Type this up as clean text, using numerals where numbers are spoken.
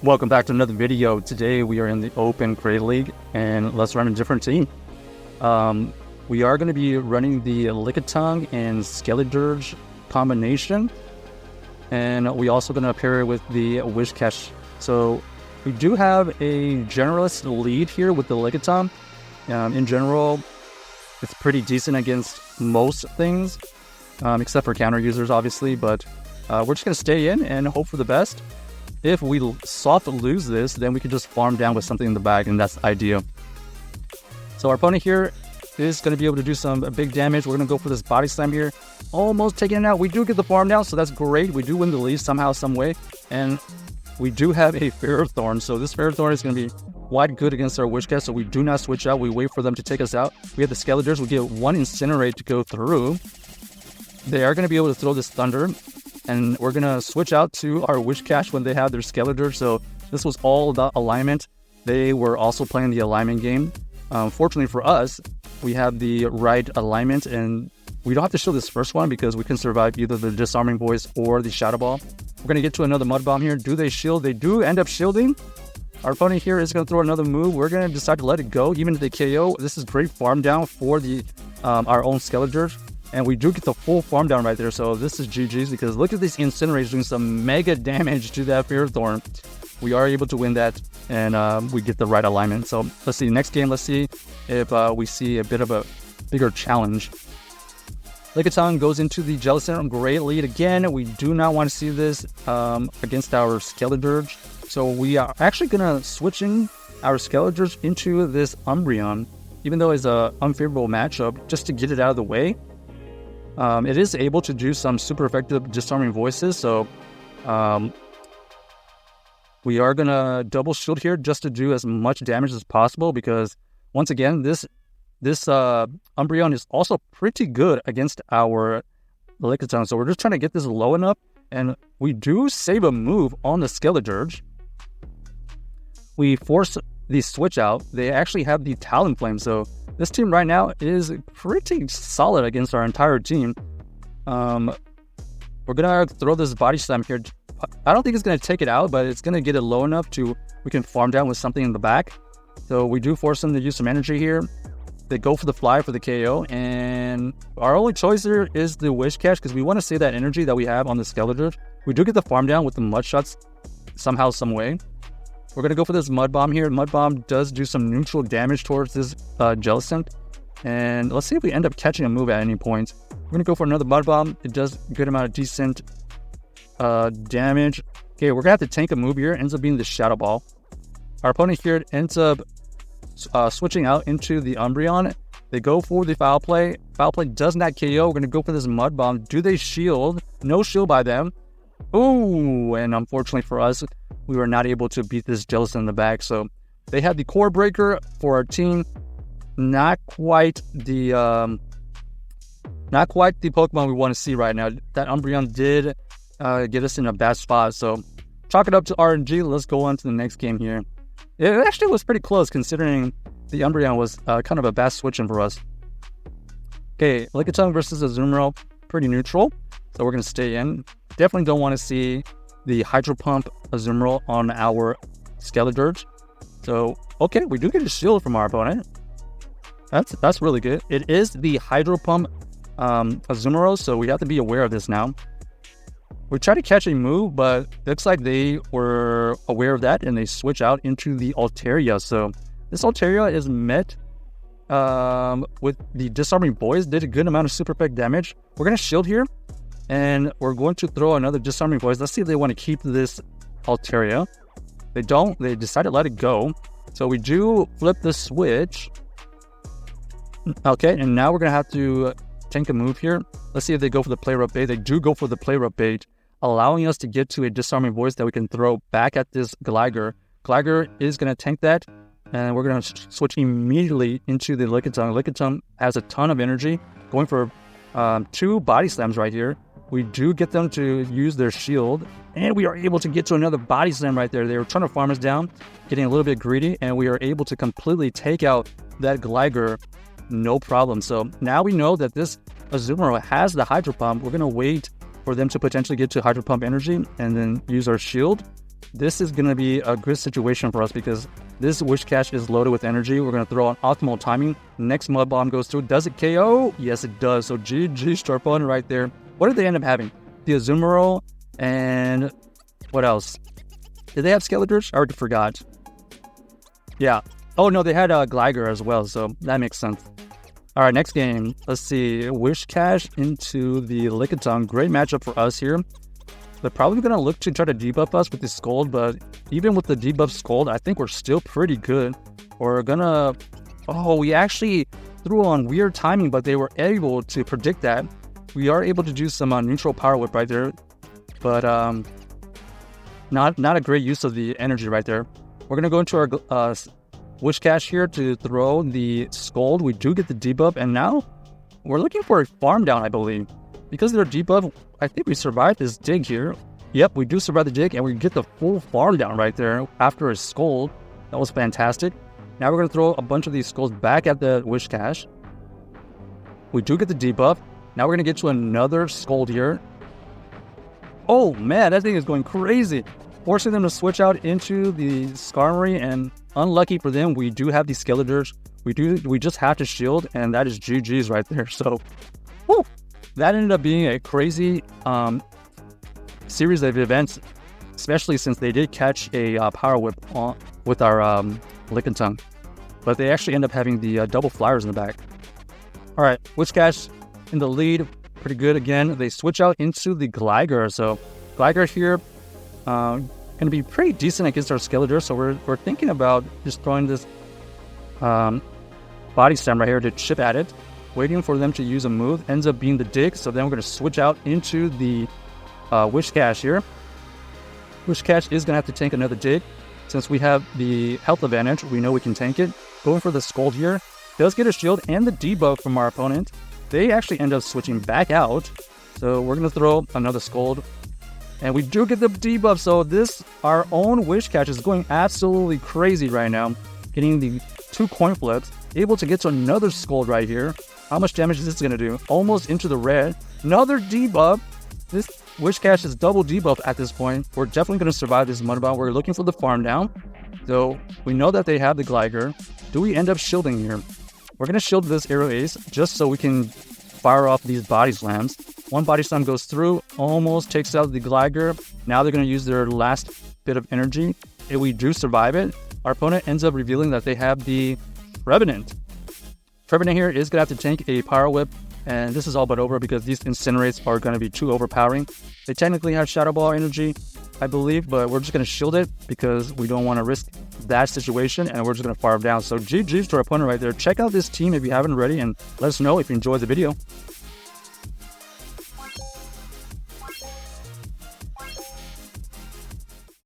Welcome back to another video. Today we are in the Open Great League and let's run a different team. We are going to be running the Lickitung and Skeledirge combination, and we also going to pair it with the Whiscash. So we do have a generous lead here with the Lickitung. In general, it's pretty decent against most things, except for counter users obviously, but we're just going to stay in and hope for the best. If we soft lose this, then we can just farm down with something in the bag, and that's ideal. So our opponent here is going to be able to do some big damage. We're going to go for this body slam here. Almost taking it out. We do get the farm down, so that's great. We do win the lead somehow, some way. And we do have a Ferrothorn, so this Ferrothorn is going to be quite good against our Whiscash, so we do not switch out. We wait for them to take us out. We have the Skeledirge. We get one Incinerate to go through. They are going to be able to throw this Thunder. And we're going to switch out to our Whiscash when they have their Skeledirge. So this was all about alignment. They were also playing the alignment game. Fortunately for us, we have the right alignment. And we don't have to show this first one because we can survive either the Disarming Voice or the Shadow Ball. We're going to get to another Mud Bomb here. Do they shield? They do end up shielding. Our opponent here is going to throw another move. We're going to decide to let it go. Even if they KO, this is great farm down for the our own Skeledirge. And we do get the full farm down right there, so this is GG's because look at these Incinerators doing some mega damage to that Ferrothorn. We are able to win that, and we get the right alignment. So let's see, next game, let's see if we see a bit of a bigger challenge. Lickitung goes into the Jellicent, great lead again. We do not want to see this against our Skeledirge. So we are actually going to switch in our Skeledirge into this Umbreon, even though it's an unfavorable matchup, just to get it out of the way. It is able to do some super effective Disarming Voices, so we are going to double shield here just to do as much damage as possible because, once again, this Umbreon is also pretty good against our Lickitung, so we're just trying to get this low enough, and we do save a move on the Skeledirge. We force the switch out. They actually have the Talonflame, so this team right now is pretty solid against our entire team. We're going to throw this Body Slam here. I don't think it's going to take it out, but it's going to get it low enough to we can farm down with something in the back. So we do force them to use some energy here. They go for the fly for the KO, and our only choice here is the Whiscash because we want to save that energy that we have on the Skeledirge. We do get the farm down with the Mud Shots somehow, some way. We're going to go for this Mud Bomb here. Mud Bomb does do some neutral damage towards this Jellicent. And let's see if we end up catching a move at any point. We're going to go for another Mud Bomb. It does a good amount of decent damage. Okay, we're going to have to tank a move here. It ends up being the Shadow Ball. Our opponent here ends up switching out into the Umbreon. They go for the Foul Play. Foul Play does not KO. We're going to go for this Mud Bomb. Do they shield? No shield by them. Ooh, and unfortunately for us, we were not able to beat this Jellicent in the back. So they had the Core Breaker for our team. Not quite the Pokemon we want to see right now. That Umbreon did get us in a bad spot. So chalk it up to RNG. Let's go on to the next game here. It actually was pretty close considering the Umbreon was kind of a bad switch-in for us. Okay, Lickitung versus Azumarill, pretty neutral. So we're going to stay in. Definitely don't want to see the Hydro Pump Azumarill on our Skeledirge. So, okay, we do get a shield from our opponent. That's really good. It is the Hydro Pump Azumarill, so we have to be aware of this now. We try to catch a move, but it looks like they were aware of that, and they switch out into the Altaria. So this Altaria is met with the Disarming Voice. Did a good amount of super effect damage. We're going to shield here. And we're going to throw another Disarming Voice. Let's see if they want to keep this Altaria. They don't. They decide to let it go. So we do flip the switch. Okay, and now we're going to have to tank a move here. Let's see if they go for the Play Rough Bait. They do go for the Play Rough Bait, allowing us to get to a Disarming Voice that we can throw back at this Gligar. Gligar is going to tank that, and we're going to switch immediately into the Lickitung. Lickitung has a ton of energy, going for 2 Body Slams right here. We do get them to use their shield, and we are able to get to another Body Slam right there. They were trying to farm us down, getting a little bit greedy, and we are able to completely take out that Gligar, no problem. So now we know that this Azumarill has the Hydro Pump. We're going to wait for them to potentially get to Hydro Pump energy and then use our shield. this is going to be a good situation for us because this Whiscash is loaded with energy. We're going to throw on optimal timing. Next Mud Bomb goes through. Does it KO? Yes, it does. So GG to our opponent right there. What did they end up having? The Azumarill and what else? Did they have Skeledirge? I already forgot. Yeah. Oh, no, they had a Gligar as well, so that makes sense. All right, next game. Let's see. Whiscash into the Lickitung. Great matchup for us here. They're probably going to look to try to debuff us with the Scald, but even with the debuff Scald, I think we're still pretty good. We're going to... Oh, we actually threw on weird timing, but they were able to predict that. We are able to do some neutral Power Whip right there, but not a great use of the energy right there. We're going to go into our Whiscash here to throw the Scald. We do get the debuff, and now we're looking for a farm down, I believe. Because of their debuff, I think we survived this dig here. Yep, we do survive the dig, and we get the full farm down right there after a Scald. That was fantastic. Now we're going to throw a bunch of these Scolds back at the Whiscash. We do get the debuff. Now we're going to get to another Scald here. Oh man, that thing is going crazy. Forcing them to switch out into the Skarmory, and unlucky for them, we do have the Skeledirge. We just have to shield, and that is GG's right there. So, whew, that ended up being a crazy series of events, especially since they did catch a Power Whip with our Lickitung. But they actually end up having the double flyers in the back. All right, Whiscash in the lead, pretty good again. They switch out into the Gligar. So Gligar here going to be pretty decent against our Skeledirge. So we're thinking about just throwing this Body Slam right here to chip at it, waiting for them to use a move. Ends up being the dig. So then we're going to switch out into the Whiscash here. Whiscash is going to have to tank another dig. Since we have the health advantage, we know we can tank it. Going for the Scald here. Does get a shield and the debuff from our opponent. They actually end up switching back out. So we're going to throw another Scald. And we do get the debuff. So our own Whiscash is going absolutely crazy right now. Getting the 2 coin flips. Able to get to another Scald right here. How much damage is this going to do? Almost into the red. Another debuff. This Whiscash is double debuff at this point. We're definitely going to survive this Mud Bomb. We're looking for the farm down. So we know that they have the Gligar. Do we end up shielding here? We're going to shield this Aerial Ace just so we can fire off these Body Slams. One Body Slam goes through, almost takes out the Gligar. Now they're going to use their last bit of energy. If we do survive it, our opponent ends up revealing that they have the Trevenant. Trevenant here is going to have to tank a Power Whip, and this is all but over because these Incinerates are going to be too overpowering. They technically have Shadow Ball energy, I believe, but we're just going to shield it because we don't want to risk that situation, and we're just going to fire down. So GG's to our opponent right there. Check out this team if you haven't already, and let us know if you enjoyed the video.